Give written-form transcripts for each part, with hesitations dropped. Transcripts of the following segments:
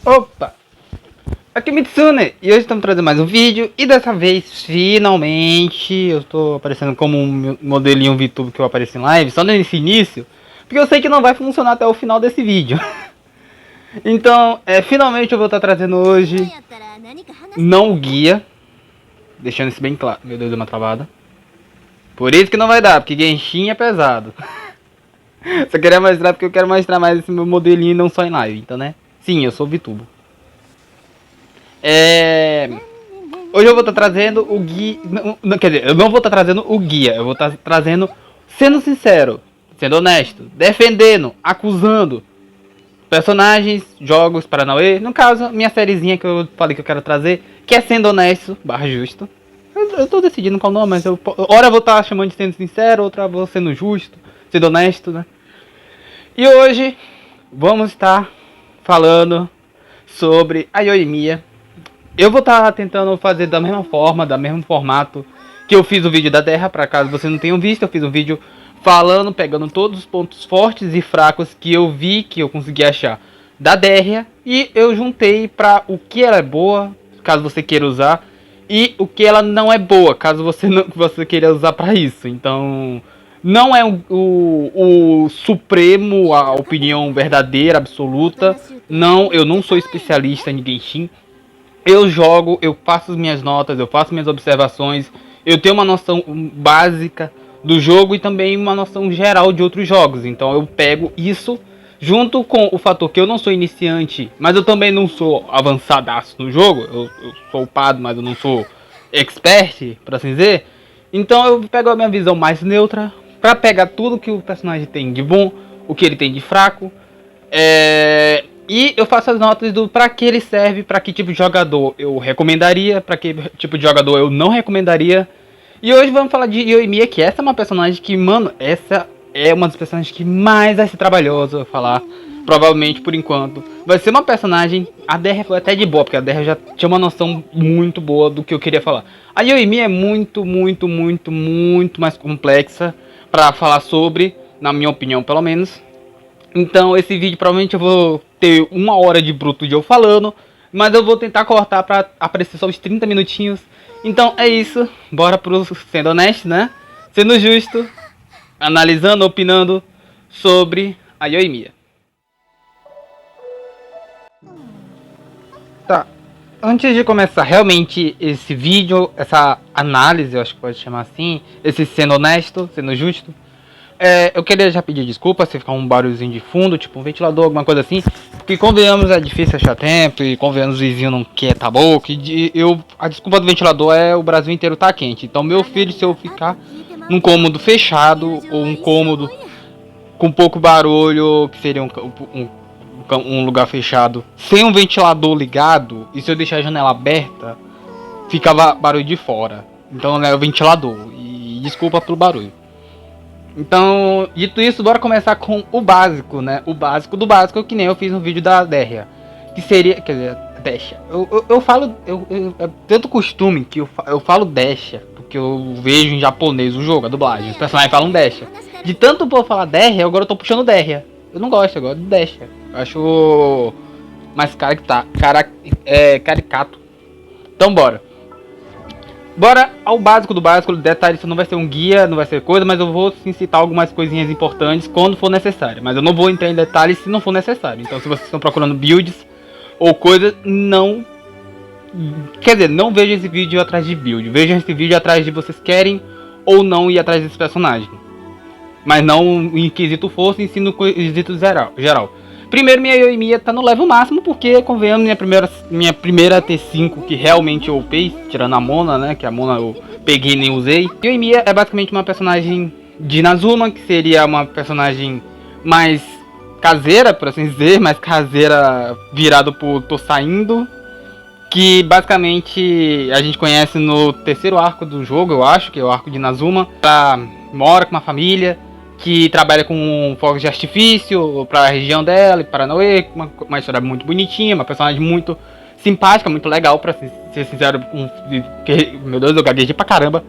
Opa! Aqui é Mitsune e hoje estamos trazendo mais um vídeo e dessa vez, finalmente, eu estou aparecendo como um modelinho VTuber que eu apareci em live, só nesse início, porque eu sei que não vai funcionar até o final desse vídeo. Então, finalmente eu vou estar trazendo hoje, não o guia, deixando isso bem claro. Meu Deus, deu uma travada. Por isso que não vai dar, porque Genshin é pesado. Só queria mostrar porque eu quero mostrar mais esse meu modelinho e não só em live, então né. Sim, eu sou VTuber. Hoje eu vou estar trazendo o guia. Não, quer dizer, eu não vou estar trazendo o guia. Eu vou estar trazendo, sendo sincero, sendo honesto, defendendo, acusando personagens, jogos, Paranauê. No caso, minha sériezinha que eu falei que eu quero trazer, que é Sendo Honesto / Justo. Eu tô decidindo qual nome, mas hora eu vou estar chamando de Sendo Sincero, outra eu vou sendo justo, sendo honesto, né? E hoje vamos estar falando sobre a Yoimiya. Eu vou estar tentando fazer da mesma forma, da mesmo formato que eu fiz o vídeo da Terra, para caso você não tenha visto. Eu fiz um vídeo falando, pegando todos os pontos fortes e fracos que eu vi, que eu consegui achar da Derria, e eu juntei para o que ela é boa, caso você queira usar, e o que ela não é boa, caso você queira usar para isso. Então, não é o supremo, a opinião verdadeira, absoluta. Não, eu não sou especialista em Genshin. Eu jogo, eu faço as minhas notas, eu faço minhas observações, eu tenho uma noção básica do jogo e também uma noção geral de outros jogos. Então eu pego isso junto com o fator que eu não sou iniciante, mas eu também não sou avançadaço no jogo. Eu sou upado, mas eu não sou expert, por assim dizer. Então eu pego a minha visão mais neutra para pegar tudo que o personagem tem de bom, o que ele tem de fraco. E eu faço as notas do para que ele serve, para que tipo de jogador eu recomendaria, para que tipo de jogador eu não recomendaria. E hoje vamos falar de Yoimiya, que essa é uma personagem que, mano, essa é uma das personagens que mais vai ser trabalhosa falar. Provavelmente, por enquanto, vai ser uma personagem, a Derria foi até de boa, porque a Derria já tinha uma noção muito boa do que eu queria falar. A Yoimiya é muito mais complexa para falar sobre, na minha opinião pelo menos. Então esse vídeo provavelmente eu vou ter 1 hora de bruto de eu falando, mas eu vou tentar cortar pra aparecer só os 30 minutinhos. Então é isso, bora pro Sendo Honesto, né? Sendo justo, analisando, opinando sobre a Yoimiya. Tá, antes de começar realmente esse vídeo, essa análise, eu acho que pode chamar assim, esse Sendo Honesto, Sendo Justo, eu queria já pedir desculpa se ficar um barulhozinho de fundo, tipo um ventilador, alguma coisa assim. Porque convenhamos, é difícil achar tempo, e convenhamos, o vizinho não quer tá bom. A desculpa do ventilador é o Brasil inteiro tá quente. Então meu filho, se eu ficar num cômodo fechado, ou um cômodo com pouco barulho, que seria um lugar fechado, sem um ventilador ligado, e se eu deixar a janela aberta, ficava barulho de fora. Então é o ventilador, e desculpa pelo barulho. Então, dito isso, bora começar com o básico, né? O básico do básico, que nem eu fiz no vídeo da Derria. Que seria, quer dizer, Desha. Eu falo, é tanto costume que eu falo Desha, porque eu vejo em japonês o jogo, a dublagem. Os personagens falam Desha. De tanto por falar Derria, agora eu tô puxando Derria. Eu não gosto, eu gosto de Desha. Eu acho mais caricato. Então bora. Bora ao básico do básico, detalhe, isso não vai ser um guia, não vai ser coisa, mas eu vou sim citar algumas coisinhas importantes quando for necessário. Mas eu não vou entrar em detalhes se não for necessário. Então se vocês estão procurando builds ou coisas, não... Quer dizer, não vejam esse vídeo atrás de build. Vejam esse vídeo atrás de vocês querem ou não ir atrás desse personagem. Mas não em quesito força, e sim no quesito geral. Primeiro, minha Yoimiya tá no level máximo, porque, convenhamos, minha primeira T5 que realmente eu upei, tirando a Mona, né, que a Mona eu peguei e nem usei. Yoimiya é basicamente uma personagem de Inazuma, que seria uma personagem mais caseira, por assim dizer, mais caseira virado por Tô Saindo, que basicamente a gente conhece no terceiro arco do jogo, eu acho, que é o arco de Inazuma. Ela mora com uma família que trabalha com fogos de artifício para a região dela, e Paranauê, uma história muito bonitinha, uma personagem muito simpática, muito legal, para ser sincero, meu Deus, eu gaguejei pra caramba,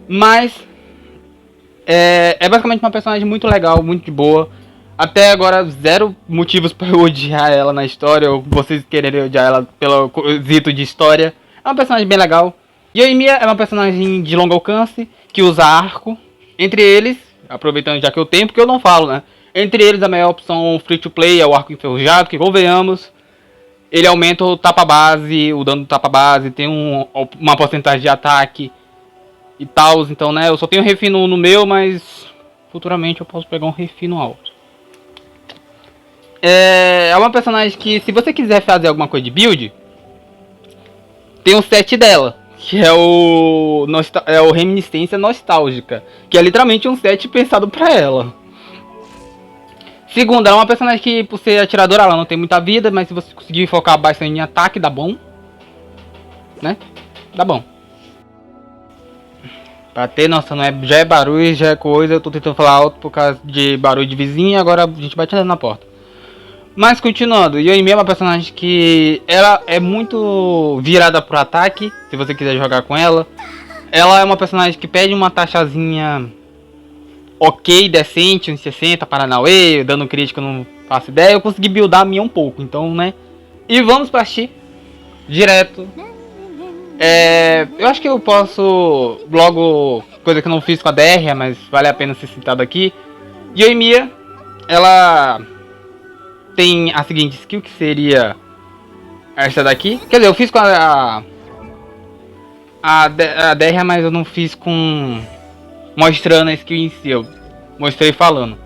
mas é basicamente uma personagem muito legal, muito de boa. Até agora, zero motivos pra eu odiar ela na história, ou vocês quererem odiar ela pelo quesito de história. É uma personagem bem legal. Yoimiya é uma personagem de longo alcance, que usa arco. Entre eles, aproveitando já que eu tenho, porque eu não falo, né? Entre eles, a melhor opção free to play é o arco enferrujado, que convenhamos, ele aumenta o tapa base, o dano do tapa base, tem uma porcentagem de ataque e tal. Então, né, eu só tenho refino no meu, mas futuramente eu posso pegar um refino alto. É uma personagem que, se você quiser fazer alguma coisa de build, tem um set dela, que é o Reminiscência Nostálgica, que é literalmente um set pensado pra ela. Segundo, ela é uma personagem que, por ser atiradora, ela não tem muita vida, mas se você conseguir focar bastante em ataque, dá bom. Né? Dá bom. Pra ter nossa, não é, já é barulho, já é coisa, eu tô tentando falar alto por causa de barulho de vizinho, agora a gente bate na porta. Mas continuando, Yoimiya é uma personagem que ela é muito virada pro ataque, se você quiser jogar com ela. Ela é uma personagem que pede uma taxazinha ok, decente, uns 60, Paranauê, dando crítica eu não faço ideia. Eu consegui buildar a minha um pouco, então, né. E vamos partir direto. Eu acho que eu posso, logo, coisa que eu não fiz com a DR, mas vale a pena ser citado aqui. Yoimiya, ela tem a seguinte skill, que seria essa daqui. Quer dizer, eu fiz com a DR, mas eu não fiz com mostrando a skill em si, eu mostrei falando.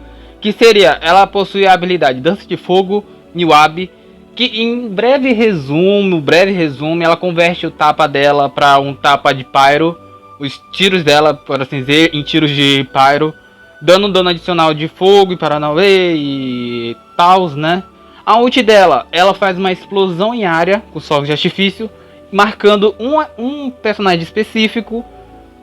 Que seria, ela possui a habilidade Dança de Fogo, Niwabi, que em breve resumo, ela converte o tapa dela para um tapa de pyro. Os tiros dela, por assim dizer, em tiros de pyro, dando um dano adicional de fogo e Paranauê e tal, né? A ult dela, ela faz uma explosão em área com fogos de artifício, marcando um personagem específico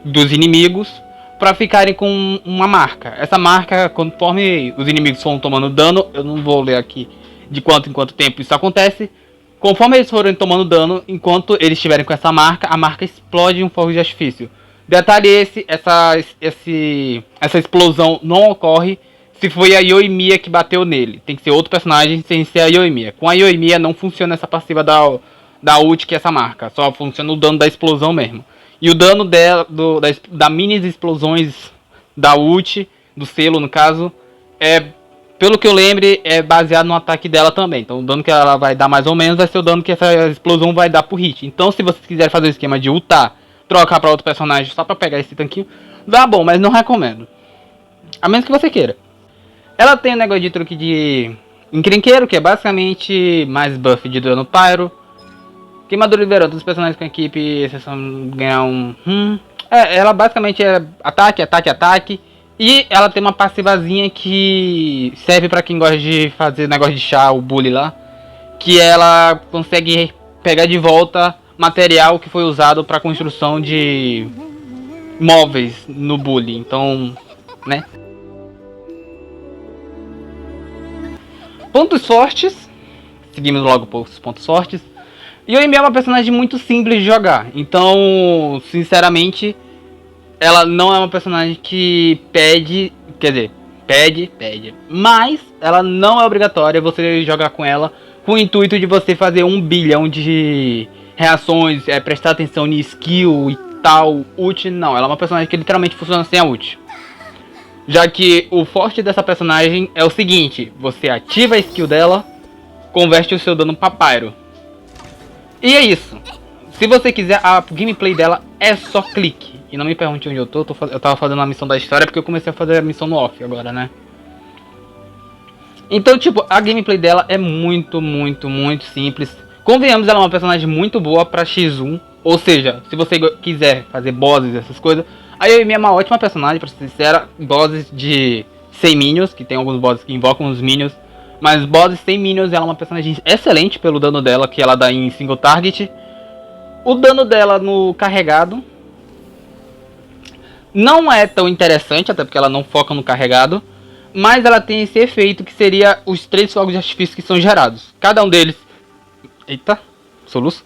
dos inimigos para ficarem com uma marca. Essa marca, conforme os inimigos forem tomando dano, eu não vou ler aqui de quanto em quanto tempo isso acontece. Conforme eles forem tomando dano, enquanto eles estiverem com essa marca, a marca explode em um fogo de artifício. Detalhe essa explosão não ocorre se foi a Yoimiya que bateu nele. Tem que ser outro personagem sem ser a Yoimiya. Com a Yoimiya não funciona essa passiva da ult, que é essa marca. Só funciona o dano da explosão mesmo. E o dano dela, da mini explosões da ult, do selo no caso, pelo que eu lembre, é baseado no ataque dela também. Então o dano que ela vai dar mais ou menos vai ser o dano que essa explosão vai dar pro hit. Então se vocês quiserem fazer o esquema de ultar, trocar para outro personagem só para pegar esse tanquinho, dá bom, mas não recomendo. A menos que você queira. Ela tem um negócio de truque de encrenqueiro, que é basicamente mais buff de dano pyro. Queimadura liberando dos personagens com a equipe, exceção ganhar um... ela basicamente é ataque, ataque, ataque. E ela tem uma passivazinha que serve pra quem gosta de fazer negócio de chá, o bully lá. Que ela consegue pegar de volta material que foi usado pra construção de móveis no bully. Então, né? Pontos fortes. Seguimos logo para os pontos fortes. Yoimiya é uma personagem muito simples de jogar. Então, sinceramente, ela não é uma personagem que pede... Quer dizer, pede. Mas ela não é obrigatória você jogar com ela com o intuito de você fazer 1 bilhão de reações, prestar atenção em skill e tal, ult. Não, ela é uma personagem que literalmente funciona sem a ult. Já que o forte dessa personagem é o seguinte: você ativa a skill dela, converte o seu dano para pyro. E é isso. Se você quiser, a gameplay dela é só clique. E não me pergunte onde eu tô, eu tava fazendo a missão da história porque eu comecei a fazer a missão no off agora, né? Então, tipo, a gameplay dela é muito simples. Convenhamos, ela é uma personagem muito boa pra X1. Ou seja, se você quiser fazer bosses, essas coisas, a Yoimiya é uma ótima personagem, pra ser sincera. Bosses de 100 minions, que tem alguns bosses que invocam os minions. Mas bosses sem minions, ela é uma personagem excelente pelo dano dela, que ela dá em single target. O dano dela no carregado não é tão interessante, até porque ela não foca no carregado. Mas ela tem esse efeito que seria os 3 fogos de artifício que são gerados. Cada um deles... Eita, soluço.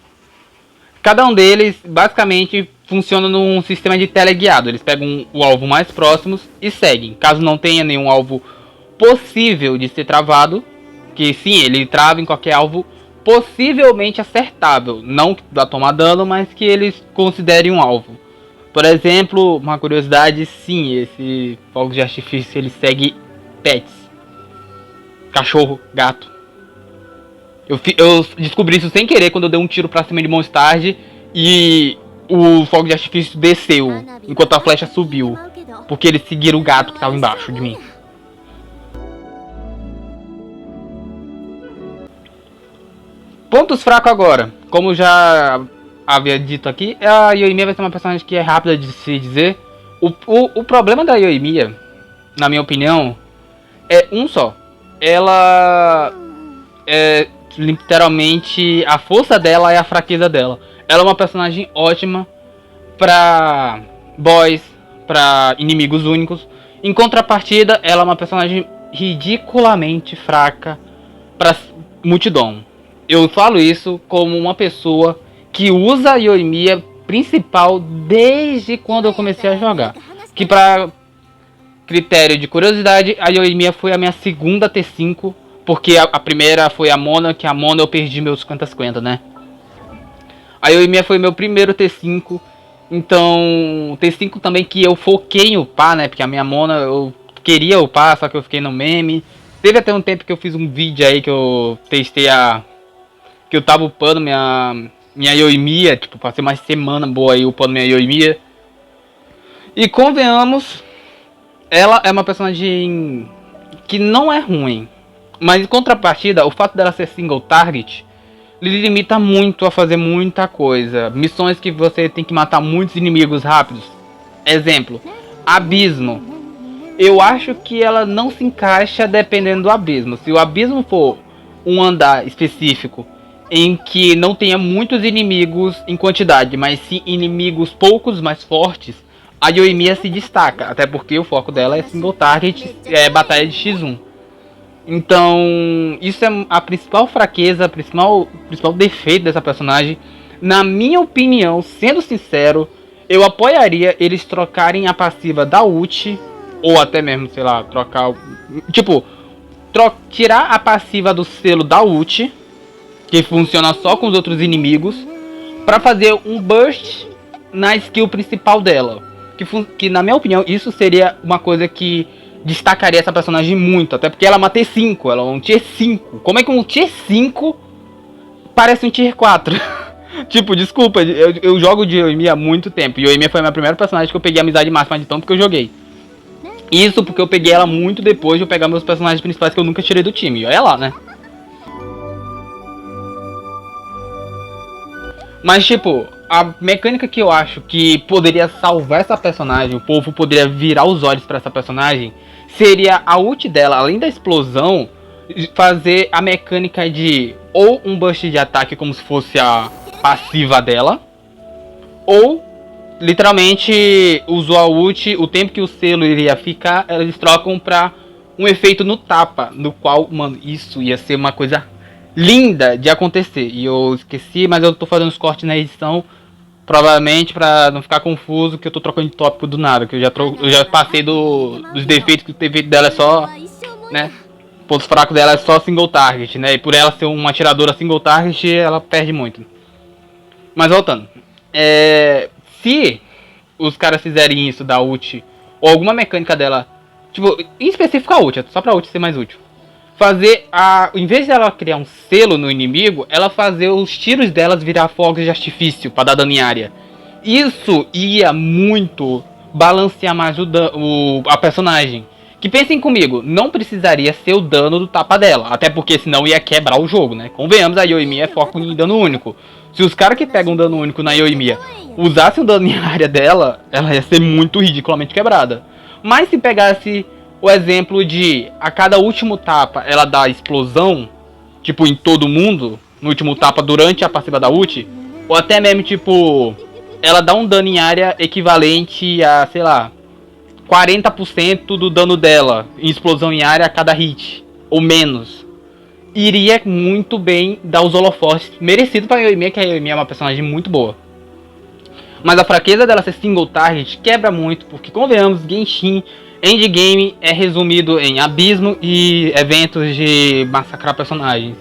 Cada um deles basicamente funciona num sistema de teleguiado. Eles pegam o alvo mais próximos e seguem. Caso não tenha nenhum alvo possível de ser travado, que sim, ele trava em qualquer alvo possivelmente acertável, não que vá tomar dano, mas que eles considerem um alvo. Por exemplo, uma curiosidade, sim, esse fogo de artifício ele segue pets, cachorro, gato. Eu descobri isso sem querer quando eu dei um tiro pra cima de Mondstadt e o fogo de artifício desceu enquanto a flecha subiu, porque eles seguiram o gato que tava embaixo de mim. Pontos fracos agora. Como já havia dito aqui, a Yoimiya vai ser uma personagem que é rápida de se dizer. O problema da Yoimiya, na minha opinião, é um só. Ela é literalmente a força dela é a fraqueza dela. Ela é uma personagem ótima pra boys, pra inimigos únicos. Em contrapartida, ela é uma personagem ridiculamente fraca pra multidão. Eu falo isso como uma pessoa que usa a Yoimiya principal desde quando eu comecei a jogar. Que pra critério de curiosidade, a Yoimiya foi a minha segunda T5. Porque a primeira foi a Mona, que a Mona eu perdi meus 50-50, né? A Yoimiya foi meu primeiro T5. Então, T5 também que eu foquei em upar, né? Porque a minha Mona eu queria upar, só que eu fiquei no meme. Teve até um tempo que eu fiz um vídeo aí que eu testei que eu tava upando minha Yoimiya. Tipo, passei uma semana boa aí upando minha Yoimiya. E convenhamos, ela é uma personagem que não é ruim. Mas em contrapartida, o fato dela ser single target lhe limita muito a fazer muita coisa. Missões que você tem que matar muitos inimigos rápidos. Exemplo, Abismo. Eu acho que ela não se encaixa dependendo do abismo. Se o abismo for um andar específico em que não tenha muitos inimigos em quantidade, mas sim inimigos poucos mais fortes, a Yoimiya se destaca. Até porque o foco dela é single target, é batalha de X1. Então, isso é a principal fraqueza, o principal defeito dessa personagem. Na minha opinião, sendo sincero, eu apoiaria eles trocarem a passiva da ult, ou até mesmo, sei lá, trocar... Tipo, tirar a passiva do selo da ult, que funciona só com os outros inimigos, pra fazer um burst na skill principal dela. Que na minha opinião, isso seria uma coisa que destacaria essa personagem muito, até porque ela é uma T5, ela é um Tier 5. Como é que um Tier 5 parece um Tier 4? Tipo, desculpa, eu jogo de Yoimiya há muito tempo. E Yoimiya foi a minha primeira personagem que eu peguei amizade máxima de tanto que eu joguei. Isso porque eu peguei ela muito depois de eu pegar meus personagens principais que eu nunca tirei do time. E olha lá, né? Mas tipo, a mecânica que eu acho que poderia salvar essa personagem, o povo poderia virar os olhos pra essa personagem, seria a ult dela, além da explosão, fazer a mecânica de ou um burst de ataque como se fosse a passiva dela, ou literalmente usou a ult, o tempo que o selo iria ficar, eles trocam pra um efeito no tapa, no qual, mano, isso ia ser uma coisa linda de acontecer. E eu esqueci, mas eu tô fazendo os cortes na edição, provavelmente pra não ficar confuso, que eu tô trocando de tópico do nada, que eu já passei dos defeitos, que o defeito dela é só, né, pontos fracos dela é só single target, né, e por ela ser uma atiradora single target, ela perde muito. Mas voltando, se os caras fizerem isso da ult, ou alguma mecânica dela, tipo, em específico a ult, só pra ult ser mais útil, fazer em vez de ela criar um selo no inimigo, ela fazer os tiros delas virar fogos de artifício pra dar dano em área. Isso ia muito balancear mais a personagem. Que pensem comigo, não precisaria ser o dano do tapa dela, até porque senão ia quebrar o jogo, né? Convenhamos, a Yoimiya é foco em dano único. Se os caras que pegam dano único na Yoimiya usassem o dano em área dela, ela ia ser muito ridiculamente quebrada. Mas se pegasse o exemplo de a cada último tapa ela dá explosão, tipo em todo mundo, no último tapa durante a passiva da ult, ou até mesmo tipo, ela dá um dano em área equivalente a, sei lá, 40% do dano dela em explosão em área a cada hit, ou menos. Iria muito bem dar os holofotes merecido pra Yoimiya, que a Yoimiya é uma personagem muito boa. Mas a fraqueza dela ser single target quebra muito, porque convenhamos, Genshin Endgame é resumido em abismo e eventos de massacrar personagens.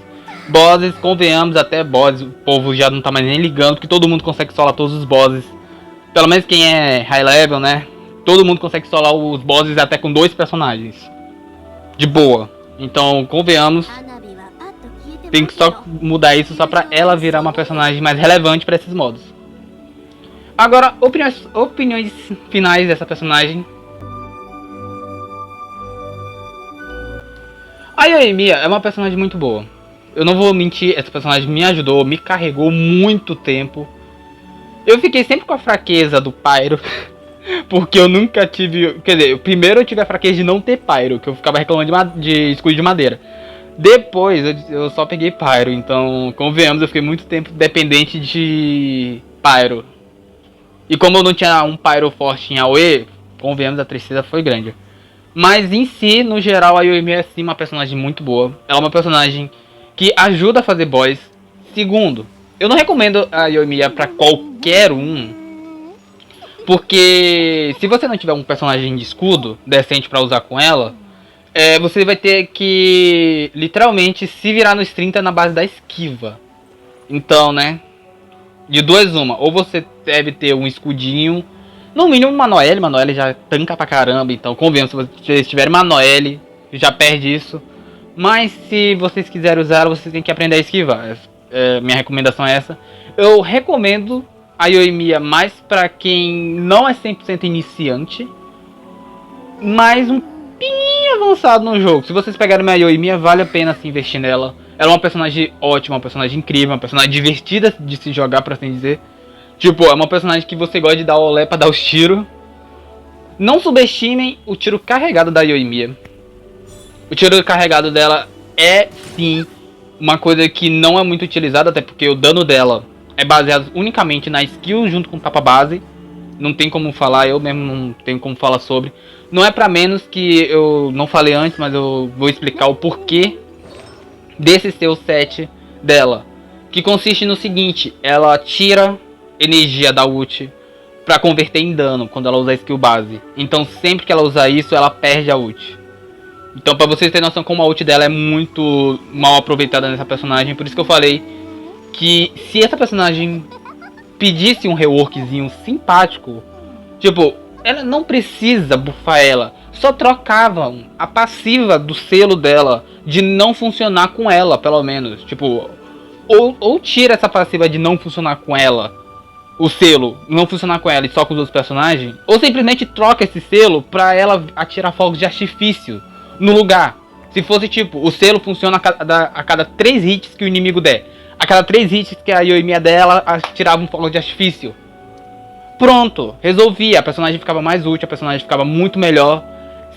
Bosses, convenhamos, até bosses, o povo já não tá mais nem ligando, porque todo mundo consegue solar todos os bosses. Pelo menos quem é high level, né? Todo mundo consegue solar os bosses até com 2 personagens. De boa. Então, convenhamos, tem que só mudar isso só pra ela virar uma personagem mais relevante pra esses modos. Agora, opiniões finais dessa personagem. A Yoimiya é uma personagem muito boa. Eu não vou mentir, essa personagem me ajudou, me carregou muito tempo. Eu fiquei sempre com a fraqueza do Pyro. Porque eu nunca tive... Quer dizer, primeiro eu tive a fraqueza de não ter Pyro, que eu ficava reclamando de escudo de madeira. Depois eu só peguei Pyro, então convenhamos, eu fiquei muito tempo dependente de Pyro. E como eu não tinha um Pyro forte em AoE, convenhamos, a tristeza foi grande. Mas em si, no geral, a Yoimiya é sim uma personagem muito boa. Ela é uma personagem que ajuda a fazer boss. Segundo, eu não recomendo a Yoimiya pra qualquer um, porque se você não tiver um personagem de escudo decente pra usar com ela, você vai ter que literalmente se virar nos 30 na base da esquiva. Então, né, de duas uma, ou você deve ter um escudinho, no mínimo uma Noelle. Noelle já tanca pra caramba, então convenham, se vocês tiverem uma Noelle, já perde isso. Mas se vocês quiserem usar ela, vocês têm que aprender a esquivar. Minha recomendação é essa. Eu recomendo a Yoimiya mais pra quem não é 100% iniciante, mas um pininho avançado no jogo. Se vocês pegarem uma Yoimiya, vale a pena se investir nela. Ela é uma personagem ótima, uma personagem incrível, uma personagem divertida de se jogar, por assim dizer. Tipo, é uma personagem que você gosta de dar olé pra dar os tiros. Não subestimem o tiro carregado da Yoimiya. O tiro carregado dela é, sim, uma coisa que não é muito utilizada, até porque o dano dela é baseado unicamente na skill junto com tapa base. Não tem como falar, eu mesmo não tenho como falar sobre. Não é pra menos que eu não falei antes, mas eu vou explicar o porquê desse ser o set dela. Que consiste no seguinte, ela tira energia da ult pra converter em dano quando ela usa a skill base. Então sempre que ela usar isso, ela perde a ult. Então pra vocês terem noção como a ult dela é muito mal aproveitada nessa personagem, por isso que eu falei que se essa personagem pedisse um reworkzinho simpático, tipo, ela não precisa buffar ela, só trocavam a passiva do selo dela de não funcionar com ela, pelo menos, tipo, ou tira essa passiva de não funcionar com ela, o selo não funcionar com ela e só com os outros personagens, ou simplesmente troca esse selo pra ela atirar fogos de artifício no lugar. Se fosse tipo, o selo funciona a cada 3 hits que o inimigo der. A cada 3 hits que a Yoimiya dela atirava um fogo de artifício. Pronto, resolvia. A personagem ficava mais útil, a personagem ficava muito melhor.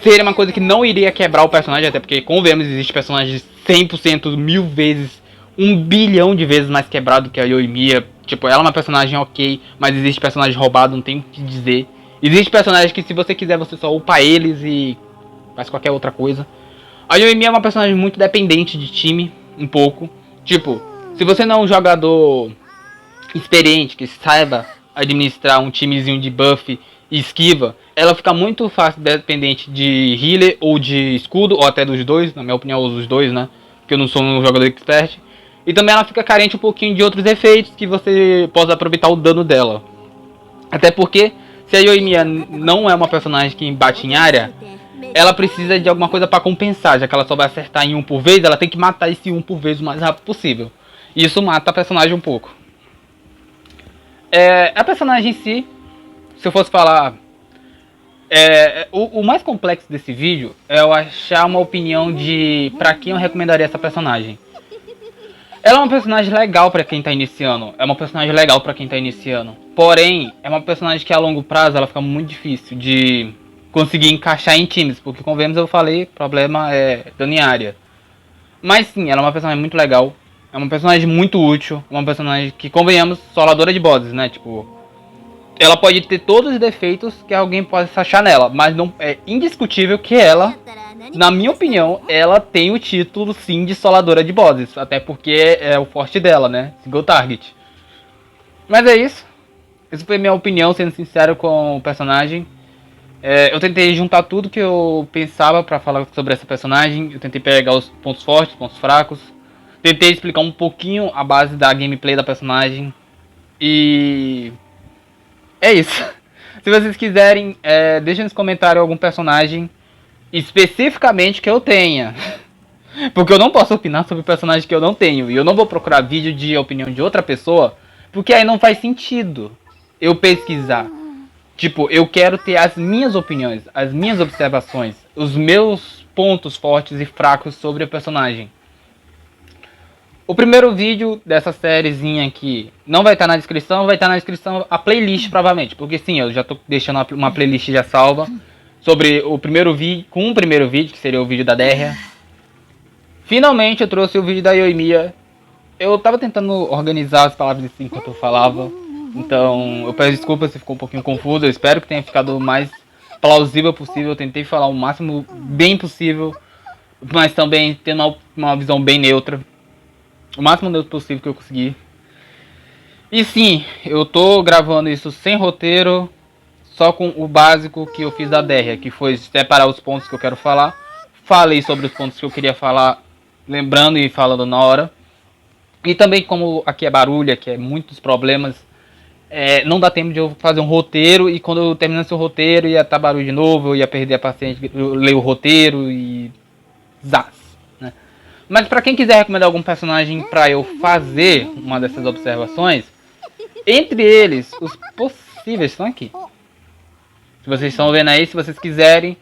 Seria uma coisa que não iria quebrar o personagem, até porque, convenhamos, existe personagens 100%, 1000 vezes, 1 bilhão de vezes mais quebrado que a Yoimiya. Tipo, ela é uma personagem ok, mas existe personagem roubado, não tem o que dizer. Existe personagens que se você quiser, você só upa eles e faz qualquer outra coisa. A Yoimiya é uma personagem muito dependente de time, um pouco. Tipo, se você não é um jogador experiente, que saiba administrar um timezinho de buff e esquiva, ela fica muito fácil dependente de healer ou de escudo, ou até dos dois, na minha opinião, os dois, né? Porque eu não sou um jogador expert. E também ela fica carente um pouquinho de outros efeitos que você possa aproveitar o dano dela. Até porque, se a Yoimiya não é uma personagem que bate em área, ela precisa de alguma coisa para compensar, já que ela só vai acertar em um por vez, ela tem que matar esse um por vez o mais rápido possível. E isso mata a personagem um pouco. A personagem em si, se eu fosse falar... o mais complexo desse vídeo é eu achar uma opinião de pra quem eu recomendaria essa personagem. Ela é uma personagem legal pra quem tá iniciando. É uma personagem legal pra quem tá iniciando. Porém, é uma personagem que a longo prazo ela fica muito difícil de conseguir encaixar em times. Porque, como vemos, eu falei, o problema é dano em área. Mas sim, ela é uma personagem muito legal. É uma personagem muito útil. Uma personagem que, convenhamos, soladora de bosses, né? Tipo, ela pode ter todos os defeitos que alguém possa achar nela. Mas não é indiscutível que ela, na minha opinião, ela tem o título sim de soladora de bosses. Até porque é o forte dela, né? Single target. Mas é isso. Essa foi minha opinião, sendo sincero com o personagem. Eu tentei juntar tudo que eu pensava pra falar sobre essa personagem. Eu tentei pegar os pontos fortes, pontos fracos. Tentei explicar um pouquinho a base da gameplay da personagem. E é isso. Se vocês quiserem, deixem nos comentários algum personagem especificamente que eu tenha. Porque eu não posso opinar sobre personagem que eu não tenho. E eu não vou procurar vídeo de opinião de outra pessoa. Porque aí não faz sentido eu pesquisar. Tipo, eu quero ter as minhas opiniões, as minhas observações, os meus pontos fortes e fracos sobre o personagem. O primeiro vídeo dessa sériezinha aqui não vai estar na descrição, vai estar na descrição a playlist provavelmente. Porque sim, eu já tô deixando uma playlist já salva sobre o primeiro vídeo, com o primeiro vídeo, que seria o vídeo da Derria. Finalmente eu trouxe o vídeo da Yoimiya. Eu tava tentando organizar as palavras assim enquanto eu falava. Então eu peço desculpa se ficou um pouquinho confuso. Eu espero que tenha ficado o mais plausível possível. Eu tentei falar o máximo bem possível, mas também tendo uma visão bem neutra. O máximo neutro possível que eu consegui. E sim, eu tô gravando isso sem roteiro, só com o básico que eu fiz da Derria, que foi separar os pontos que eu quero falar. Falei sobre os pontos que eu queria falar, lembrando e falando na hora. E também como aqui é barulho, aqui é muitos problemas, não dá tempo de eu fazer um roteiro. E quando eu terminasse o roteiro ia estar barulho de novo, eu ia perder a paciência, eu leio o roteiro e... zaz, né? Mas pra quem quiser recomendar algum personagem pra eu fazer uma dessas observações, entre eles, os possíveis estão aqui. Se vocês estão vendo aí, se vocês quiserem,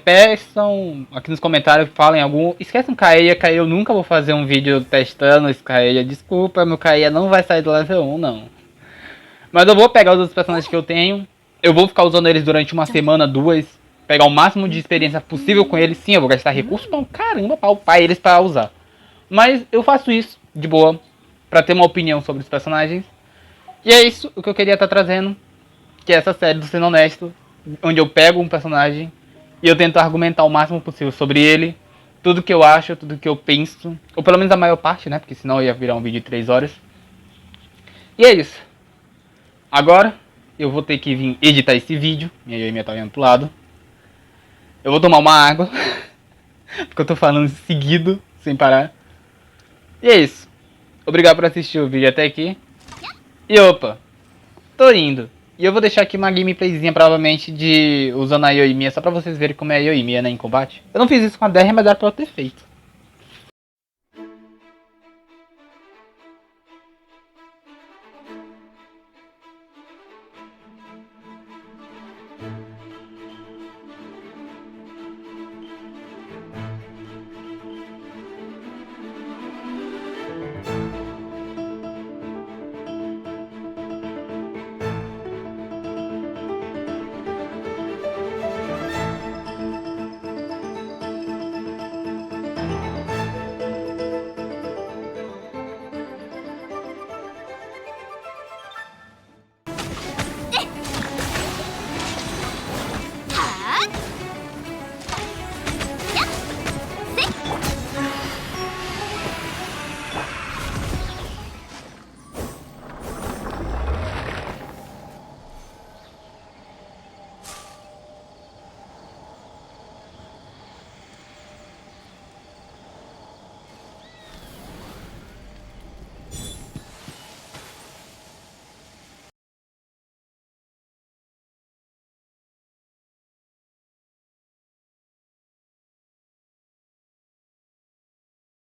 peçam aqui nos comentários, falem algum. Esqueçam Kaeya, Kaeya eu nunca vou fazer um vídeo testando esse Kaeya. Desculpa, meu Kaeya não vai sair do level 1, não. Mas eu vou pegar os outros personagens que eu tenho. Eu vou ficar usando eles durante uma semana, duas. Pegar o máximo de experiência possível com eles. Sim, eu vou gastar recursos pra caramba pra upar eles pra usar. Mas eu faço isso, de boa, pra ter uma opinião sobre os personagens. E é isso o que eu queria estar trazendo. Que é essa série do Sendo Honesto, onde eu pego um personagem e eu tento argumentar o máximo possível sobre ele, tudo que eu acho, tudo que eu penso, ou pelo menos a maior parte, né, porque senão ia virar um vídeo de 3 horas. E é isso. Agora eu vou ter que vir editar esse vídeo, minha Yoimiya tá olhando pro lado. Eu vou tomar uma água, porque eu tô falando seguido, sem parar. E é isso. Obrigado por assistir o vídeo até aqui. E opa, tô indo. E eu vou deixar aqui uma gameplayzinha provavelmente de usando a Yoimiya, só pra vocês verem como é a Yoimiya, né, em combate. Eu não fiz isso com a Derria, mas era pra eu ter feito.